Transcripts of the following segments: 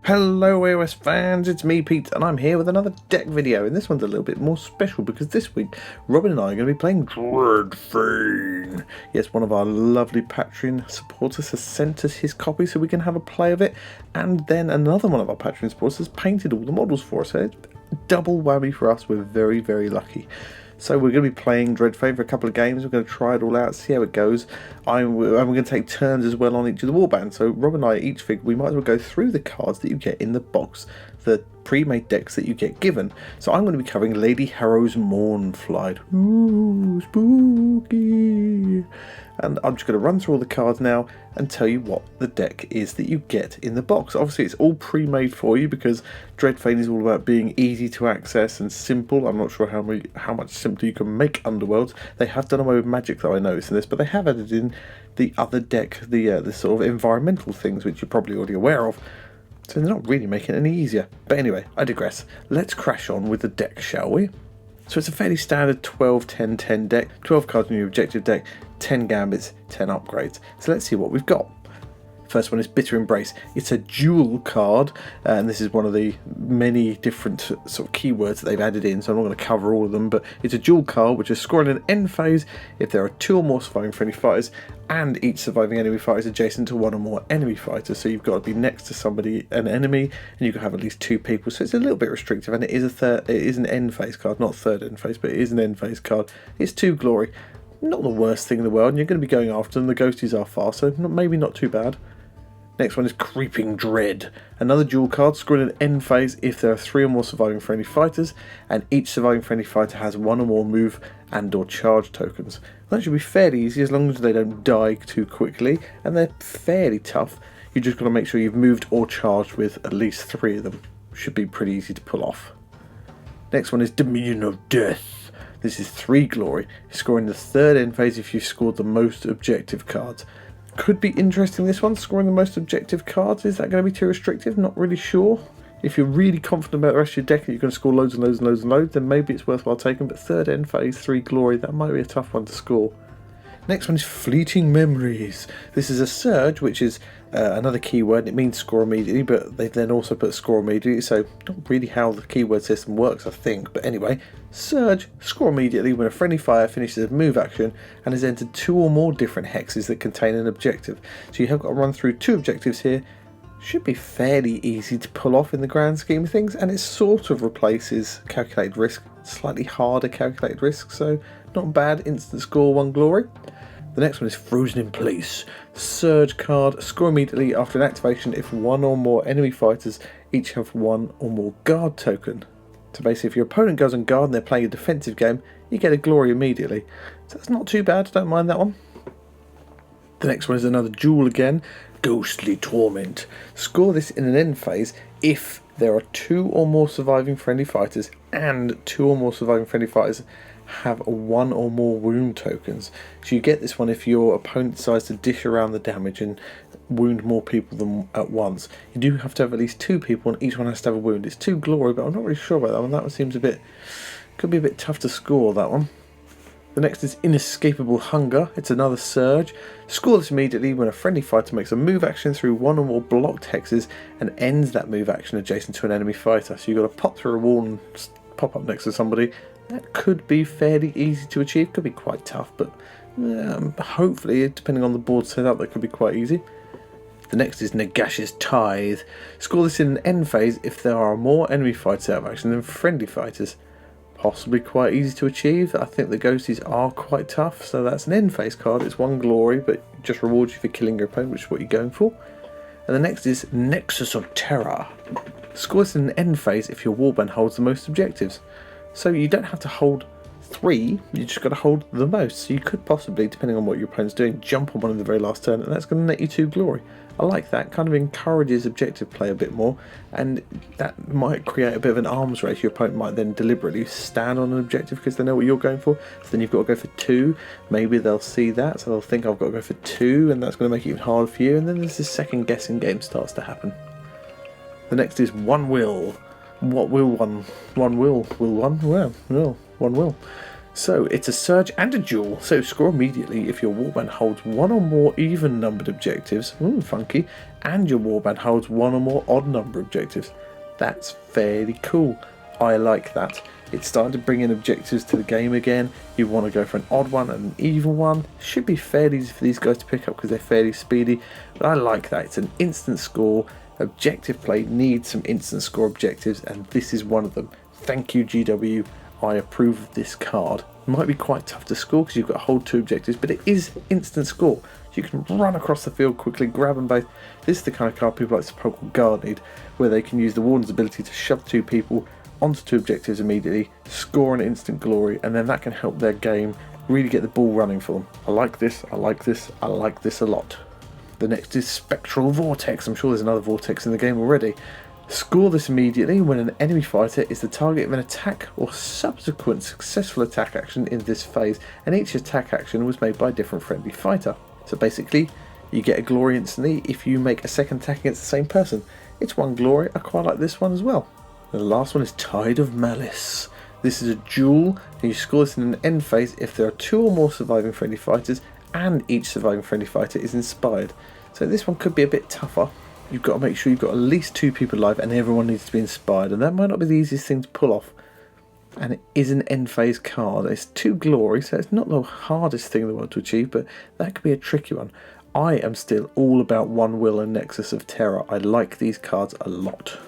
Hello AOS fans, it's me Pete and I'm here with another deck video, and this one's a little bit more special because this week Robin and I are going to be playing Dreadfane. Yes, one of our lovely Patreon supporters has sent us his copy so we can have a play of it, and then another one of our Patreon supporters has painted all the models for us, so it's double whammy for us. We're very, very lucky. So we're going to be playing Dreadfane for a couple of games. We're going to try it all out, see how it goes. And we're going to take turns as well on each of the warbands. So Rob and I each think we might as well go through the cards that you get in the box, the pre-made decks that you get given. So I'm going to be covering Lady Harrow's Mournflight. Ooh, spooky. And I'm just going to run through all the cards now and tell you what the deck is that you get in the box. Obviously it's all pre-made for you because Dreadfane is all about being easy to access and simple. I'm not sure how much simpler you can make Underworlds. They have done away with magic, though, I noticed in this, but they have added in the other deck, the sort of environmental things which you're probably already aware of. So they're not really making it any easier. But anyway, I digress. Let's crash on with the deck, shall we? So it's a fairly standard 12-10-10 deck, 12 cards in your objective deck, 10 gambits, 10 upgrades. So let's see what we've got. First one is Bitter Embrace. It's a dual card, and this is one of the many different sort of keywords that they've added in, so I'm not going to cover all of them, but it's a dual card which is scoring an end phase if there are 2 or more surviving friendly fighters, and each surviving enemy fighter is adjacent to 1 or more enemy fighters, so you've got to be next to somebody, an enemy, and you can have at least 2 people, so it's a little bit restrictive, and it is an end phase card, not third end phase, but it is an end phase card. It's 2 glory. Not the worst thing in the world, and you're going to be going after them. The ghosties are fast, so maybe not too bad. Next one is Creeping Dread. Another dual card, scoring an end phase if there are 3 or more surviving friendly fighters, and each surviving friendly fighter has 1 or more move and or charge tokens. That should be fairly easy as long as they don't die too quickly, and they're fairly tough. You just got to make sure you've moved or charged with at least 3 of them. Should be pretty easy to pull off. Next one is Dominion of Death. This is 3 glory, scoring the 3rd end phase if you've scored the most objective cards. Could be interesting, this one, scoring the most objective cards. Is that going to be too restrictive? Not really sure. If you're really confident about the rest of your deck and you're going to score loads and loads and loads and loads, then maybe it's worthwhile taking, but 3rd end phase, 3 glory, that might be a tough one to score. Next one is Fleeting Memories. This is a surge, which is another keyword. It means score immediately, but they then also put score immediately, so not really how the keyword system works, I think. But anyway, surge, score immediately when a friendly fire finishes a move action and has entered 2 or more different hexes that contain an objective. So you have got to run through 2 objectives here. Should be fairly easy to pull off in the grand scheme of things, and it sort of replaces calculated risk, slightly harder calculated risk, so not bad. Instant score, 1 glory. The next one is Frozen in Place. Surge card, score immediately after an activation if 1 or more enemy fighters each have 1 or more guard token. So basically if your opponent goes on guard and they're playing a defensive game, you get a glory immediately. So that's not too bad, don't mind that one. The next one is another duel again, Ghostly Torment. Score this in an end phase if there are 2 or more surviving friendly fighters and 2 or more surviving friendly fighters have 1 or more wound tokens. So you get this one if your opponent decides to dish around the damage and wound more people than at once. You do have to have at least 2 people and each one has to have a wound. It's 2 glory, but I'm not really sure about that one. That one seems could be a bit tough to score, that one. The next is Inescapable Hunger. It's another surge. Score this immediately when a friendly fighter makes a move action through 1 or more blocked hexes and ends that move action adjacent to an enemy fighter. So you've got to pop through a wall and pop up next to somebody. That could be fairly easy to achieve. Could be quite tough, but hopefully, depending on the board setup, that could be quite easy. The next is Nagash's Tithe. Score this in an end phase if there are more enemy fighters out of action than friendly fighters. Possibly quite easy to achieve. I think the ghosties are quite tough, so that's an end phase card. It's 1 glory, but just rewards you for killing your opponent, which is what you're going for. And the next is Nexus of Terror. Score this in an end phase if your warband holds the most objectives. So you don't have to hold 3, you just got to hold the most. So you could possibly, depending on what your opponent's doing, jump on one in the very last turn, and that's going to net you 2 glory. I like that, kind of encourages objective play a bit more, and that might create a bit of an arms race. Your opponent might then deliberately stand on an objective because they know what you're going for, so then you've got to go for 2. Maybe they'll see that, so they'll think I've got to go for 2, and that's going to make it even harder for you, and then there's this second guessing game starts to happen. The next is One Will. What will one will one? Well, one will. So it's a surge and a duel, so score immediately if your warband holds one or more even numbered objectives, funky, and your warband holds one or more odd number objectives. That's fairly cool. I like that. It's starting to bring in objectives to the game again. You want to go for an odd one and an even one. Should be fairly easy for these guys to pick up because they're fairly speedy, but I like that. It's an instant score. Objective play needs some instant score objectives, and this is one of them. Thank you, GW. I approve of this card. It might be quite tough to score because you've got to hold 2 objectives, but it is instant score. You can run across the field quickly, grab them both. This is the kind of card people like Sepulchral Guard need, where they can use the Warden's ability to shove 2 people onto 2 objectives immediately, score an instant glory, and then that can help their game really get the ball running for them. I like this, I like this, I like this a lot. The next is Spectral Vortex. I'm sure there's another Vortex in the game already. Score this immediately when an enemy fighter is the target of an attack or subsequent successful attack action in this phase, and each attack action was made by a different friendly fighter. So basically, you get a glory instantly if you make a second attack against the same person. It's 1 glory. I quite like this one as well. And the last one is Tide of Malice. This is a duel, and you score this in an end phase if there are 2 or more surviving friendly fighters and each surviving friendly fighter is inspired. So this one could be a bit tougher. You've got to make sure you've got at least 2 people alive and everyone needs to be inspired, and that might not be the easiest thing to pull off. And it is an end phase card. It's 2 glory, so it's not the hardest thing in the world to achieve, but that could be a tricky one. I am still all about One Will and Nexus of Terror. I like these cards a lot.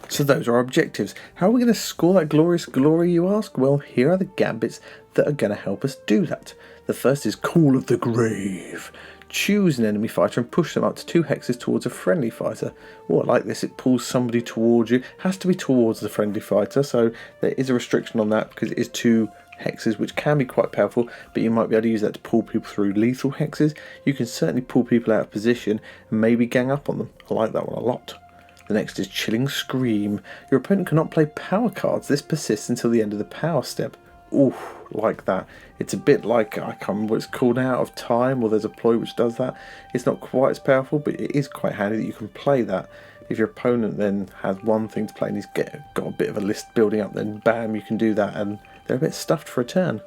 So those are our objectives. How are we going to score that glorious glory, you ask? Well, here are the gambits that are going to help us do that. The first is Call of the Grave. Choose an enemy fighter and push them up to 2 hexes towards a friendly fighter. Oh, I like this. It pulls somebody towards you. Has to be towards the friendly fighter, so there is a restriction on that because it is 2 hexes, which can be quite powerful, but you might be able to use that to pull people through lethal hexes. You can certainly pull people out of position and maybe gang up on them. I like that one a lot. The next is Chilling Scream. Your opponent cannot play power cards. This persists until the end of the power step. Ooh, like that. It's a bit like, I can't remember what it's called, Out of Time, or there's a ploy which does that. It's not quite as powerful, but it is quite handy that you can play that. If your opponent then has one thing to play and he's got a bit of a list building up, then bam, you can do that, and they're a bit stuffed for a turn.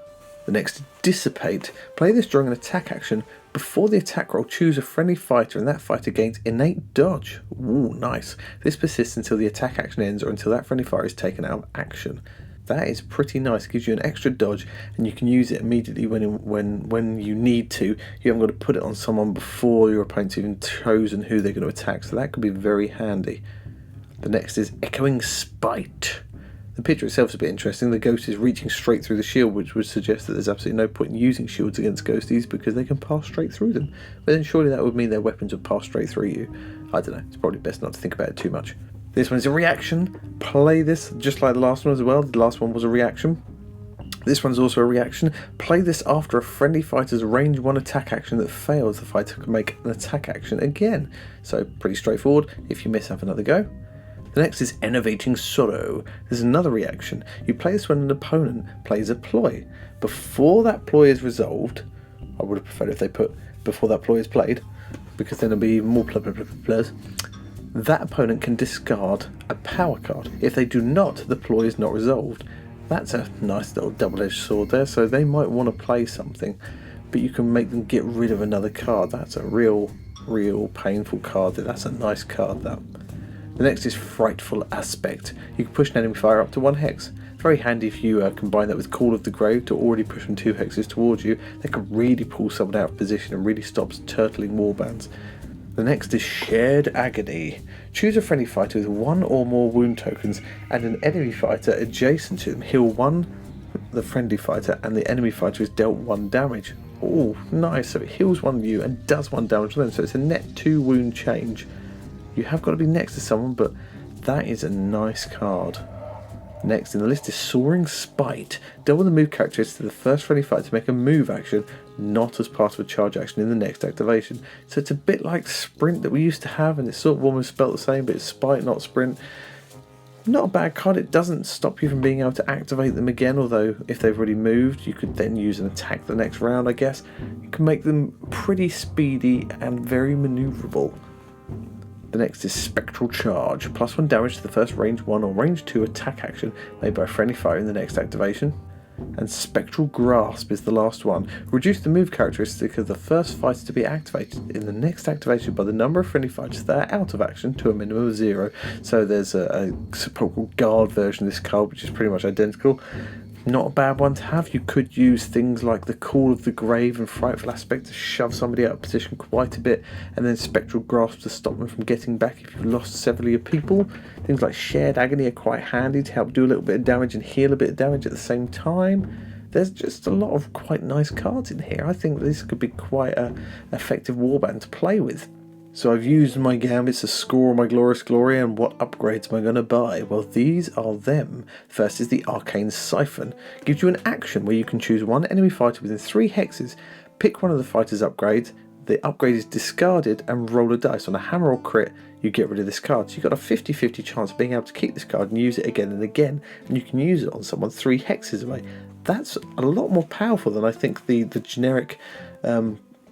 The next is Dissipate. Play this during an attack action. Before the attack roll, choose a friendly fighter, and that fighter gains innate dodge. Ooh, nice. This persists until the attack action ends or until that friendly fighter is taken out of action. That is pretty nice. It gives you an extra dodge, and you can use it immediately when you need to. You haven't got to put it on someone before your opponent's even chosen who they're going to attack, so that could be very handy. The next is Echoing Spite. The picture itself is a bit interesting. The ghost is reaching straight through the shield, which would suggest that there's absolutely no point in using shields against ghosties because they can pass straight through them. But then surely that would mean their weapons would pass straight through you. I don't know. It's probably best not to think about it too much. This one is a reaction. Play this just like the last one as well. The last one was a reaction. This one's also a reaction. Play this after a friendly fighter's range 1 attack action that fails. The fighter can make an attack action again. So pretty straightforward. If you miss, have another go. The next is Enervating Sorrow. There's another reaction. You play this when an opponent plays a ploy. Before that ploy is resolved, I would have preferred if they put before that ploy is played, because then there'll be more plus. That opponent can discard a power card. If they do not, the ploy is not resolved. That's a nice little double-edged sword there, so they might want to play something, but you can make them get rid of another card. That's a real painful card. That's a nice card, that. The next is Frightful Aspect. You can push an enemy fighter up to 1 hex. Very handy if you combine that with Call of the Grave to already push them 2 hexes towards you. They can really pull someone out of position and really stops turtling warbands. The next is Shared Agony. Choose a friendly fighter with 1 or more wound tokens and an enemy fighter adjacent to them. Heal 1 the friendly fighter and the enemy fighter is dealt 1 damage. Oh, nice. So it heals 1 of you and does 1 damage to them. So it's a net 2 wound change. You have got to be next to someone, but that is a nice card. Next in the list is Soaring Spite. Double the move characteristics to the first friendly fighter to make a move action, not as part of a charge action in the next activation. So it's a bit like Sprint that we used to have, and it's sort of almost spelt the same, but it's Spite, not Sprint. Not a bad card. It doesn't stop you from being able to activate them again, although if they've already moved, you could then use an attack the next round, I guess. You can make them pretty speedy and very maneuverable. The next is Spectral Charge. +1 damage to the first range 1 or range 2 attack action made by a friendly fighter in the next activation. And Spectral Grasp is the last one. Reduce the move characteristic of the first fighter to be activated in the next activation by the number of friendly fighters that are out of action to a minimum of 0. So there's a Sepulchral Guard version of this card, which is pretty much identical. Not a bad one to have. You could use things like the Call of the Grave and Frightful Aspect to shove somebody out of position quite a bit, and then Spectral Grasp to stop them from getting back if you've lost several of your people. Things like Shared Agony are quite handy to help do a little bit of damage and heal a bit of damage at the same time. There's just a lot of quite nice cards in here. I think this could be quite an effective warband to play with. So I've used my gambits to score my Glorious Glory, and what upgrades am I going to buy? Well, these are them. First is the Arcane Siphon. Gives you an action where you can choose one enemy fighter within 3 hexes, pick one of the fighter's upgrades, the upgrade is discarded, and roll a dice. On a hammer or crit, you get rid of this card. So you've got a 50-50 chance of being able to keep this card and use it again and again, and you can use it on someone 3 hexes away. That's a lot more powerful than I think the generic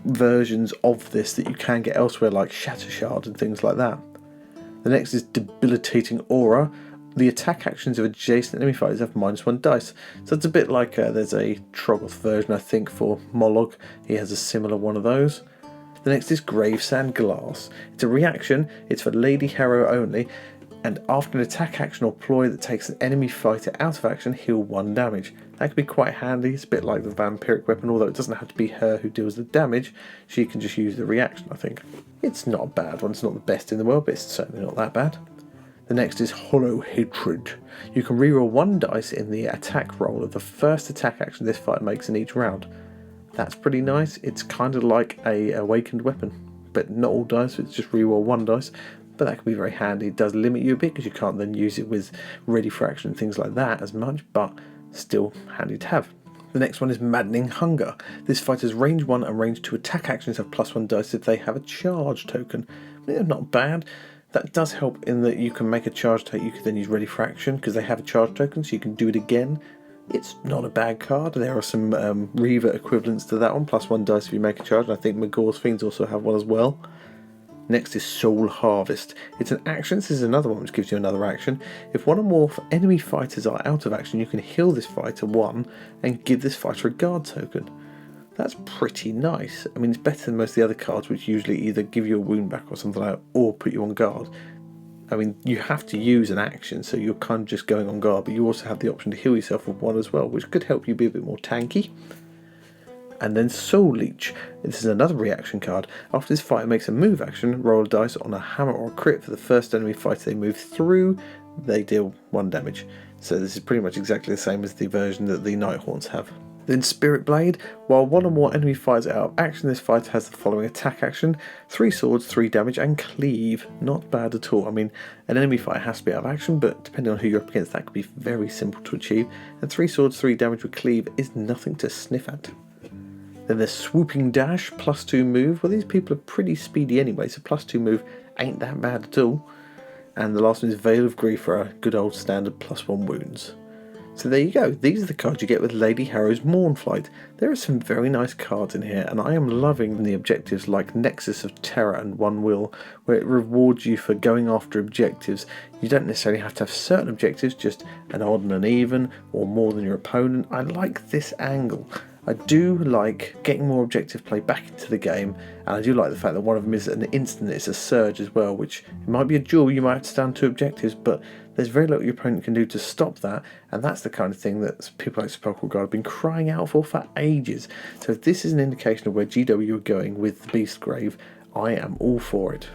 versions of this that you can get elsewhere, like Shatter Shard and things like that. The next is Debilitating Aura. The attack actions of adjacent enemy fighters have -1 dice. So it's a bit like there's a Troggoth version, I think, for Moloch. He has a similar one of those. The next is Grave Sandglass. It's a reaction, it's for Lady Harrow only, and after an attack action or ploy that takes an enemy fighter out of action, heal 1 damage. That could be quite handy. It's a bit like the vampiric weapon, although it doesn't have to be her who deals the damage. She can just use the reaction, I think. It's not a bad one. It's not the best in the world, but it's certainly not that bad. The next is Hollow Hatred. You can reroll 1 dice in the attack roll of the first attack action this fighter makes in each round. That's pretty nice. It's kind of like a awakened weapon, but not all dice, it's just reroll 1 dice. But that can be very handy. It does limit you a bit because you can't then use it with ready for action and things like that as much, but still handy to have. The next one is Maddening Hunger. This fighter's range 1 and range 2 attack actions have +1 dice if they have a charge token. Not bad. That does help in that you can make a charge token, you can then use ready for action because they have a charge token, so you can do it again. It's not a bad card. There are some Reaver equivalents to that one, +1 dice if you make a charge, and I think Magor's Fiends also have one as well. Next is Soul Harvest. It's an action. This is another one which gives you another action. If one or more enemy fighters are out of action, you can heal this fighter 1 and give this fighter a guard token. That's pretty nice. I mean, it's better than most of the other cards, which usually either give you a wound back or something like that, or put you on guard. I mean, you have to use an action, so you're kind of just going on guard, but you also have the option to heal yourself with 1 as well, which could help you be a bit more tanky. And then Soul Leech. This is another reaction card. After this fighter makes a move action, roll a dice on a hammer or a crit for the first enemy fighter they move through. They deal 1 damage. So this is pretty much exactly the same as the version that the Nighthaunts have. Then Spirit Blade. While 1 or more enemy fighters are out of action, this fighter has the following attack action: 3 swords, 3 damage, and cleave. Not bad at all. I mean, an enemy fighter has to be out of action, but depending on who you're up against, that could be very simple to achieve. And 3 swords, 3 damage with cleave is nothing to sniff at. Then there's Swooping Dash, +2 move. Well, these people are pretty speedy anyway, so +2 move ain't that bad at all. And the last one is Veil of Grief for a good old standard +1 wounds. So there you go. These are the cards you get with Lady Harrow's Mournflight. There are some very nice cards in here, and I am loving the objectives like Nexus of Terror and One Will, where it rewards you for going after objectives. You don't necessarily have to have certain objectives, just an odd and an even, or more than your opponent. I like this angle. I do like getting more objective play back into the game, and I do like the fact that one of them is an instant, it's a surge as well, which it might be a duel, you might have to stand 2 objectives, but there's very little your opponent can do to stop that, and that's the kind of thing that people like Spectral Guard have been crying out for ages. So if this is an indication of where GW are going with the Beastgrave, I am all for it.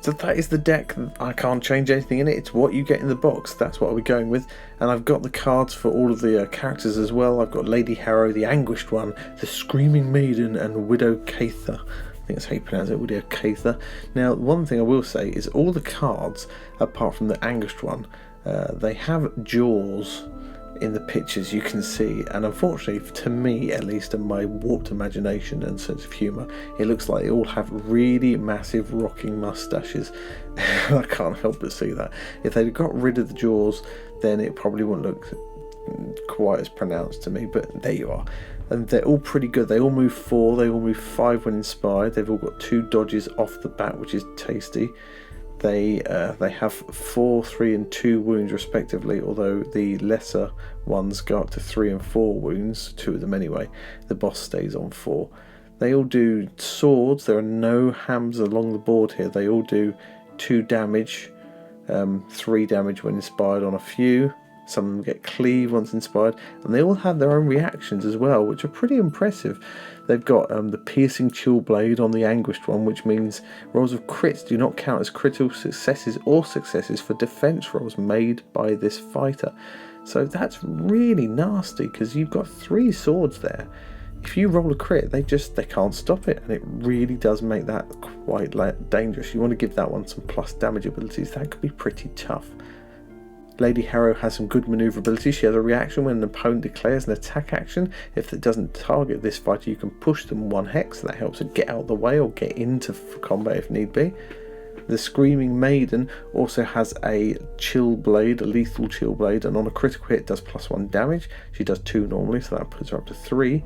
So that is the deck. I can't change anything in it. It's what you get in the box. That's what I'll be going with. And I've got the cards for all of the characters as well. I've got Lady Harrow, the Anguished One, the Screaming Maiden, and Widow Caitha. I think that's how you pronounce it, Widow Caitha. Now, one thing I will say is all the cards, apart from the Anguished One, they have jaws in the pictures you can see, and unfortunately to me at least, and my warped imagination and sense of humour, it looks like they all have really massive rocking mustaches. I can't help but see that. If they'd got rid of the jaws, then it probably wouldn't look quite as pronounced to me, but there you are. And they're all pretty good. They all move 4, they all move 5 when inspired. They've all got 2 dodges off the bat, which is tasty. They have 4, 3 and 2 wounds respectively, although the lesser ones go up to 3 and 4 wounds, 2 of them anyway. The boss stays on 4. They all do swords. There are no hams along the board here. They all do 2 damage, 3 damage when inspired on a few. Some of them get cleave once inspired, and they all have their own reactions as well, which are pretty impressive. They've got the piercing chill blade on the anguished one, which means rolls of crits do not count as critical successes or successes for defense rolls made by this fighter. So that's really nasty, because you've got 3 swords there. If you roll a crit, they can't stop it, and it really does make that quite dangerous. You want to give that one some plus damage abilities. That could be pretty tough. Lady Harrow has some good maneuverability. She has a reaction when an opponent declares an attack action. If it doesn't target this fighter, you can push them 1 hex. That helps her get out of the way or get into combat if need be. The Screaming Maiden also has a chill blade, a lethal chill blade, and on a critical hit does +1 damage. She does 2 normally, so that puts her up to 3.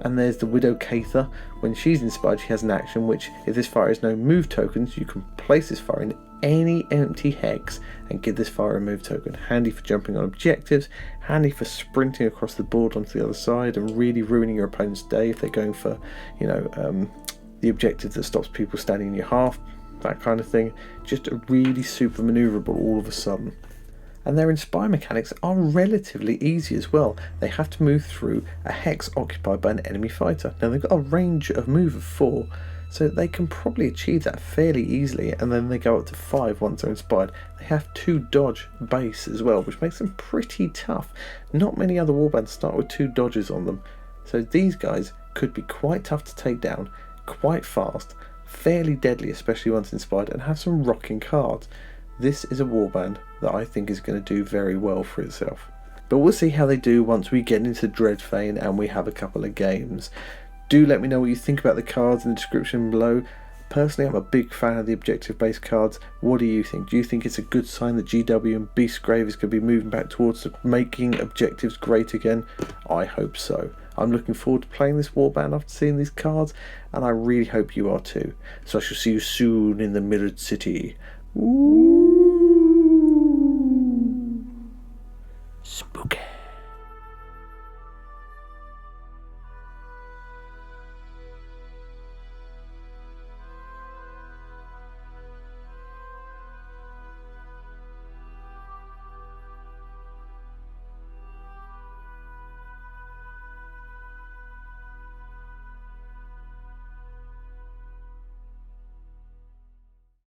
And there's the Widow Cather. When she's inspired, she has an action which, if this fire has no move tokens, you can place this fire in any empty hex and give this fire a move token. Handy for jumping on objectives, handy for sprinting across the board onto the other side and really ruining your opponent's day if they're going for, the objective that stops people standing in your half, that kind of thing. Just really super maneuverable all of a sudden. And their inspire mechanics are relatively easy as well. They have to move through a hex occupied by an enemy fighter. Now they've got a range of move of 4, so they can probably achieve that fairly easily, and then they go up to 5 once they're inspired. They have 2 dodge base as well, which makes them pretty tough. Not many other warbands start with 2 dodges on them, so these guys could be quite tough to take down, quite fast, fairly deadly, especially once inspired, and have some rocking cards. This is a warband that I think is going to do very well for itself. But we'll see how they do once we get into Dreadfane and we have a couple of games. Do let me know what you think about the cards in the description below. Personally, I'm a big fan of the objective-based cards. What do you think? Do you think it's a good sign that GW and Beastgrave is going to be moving back towards making objectives great again? I hope so. I'm looking forward to playing this warband after seeing these cards, and I really hope you are too. So I shall see you soon in the Mirrored City. Ooh. Spooky.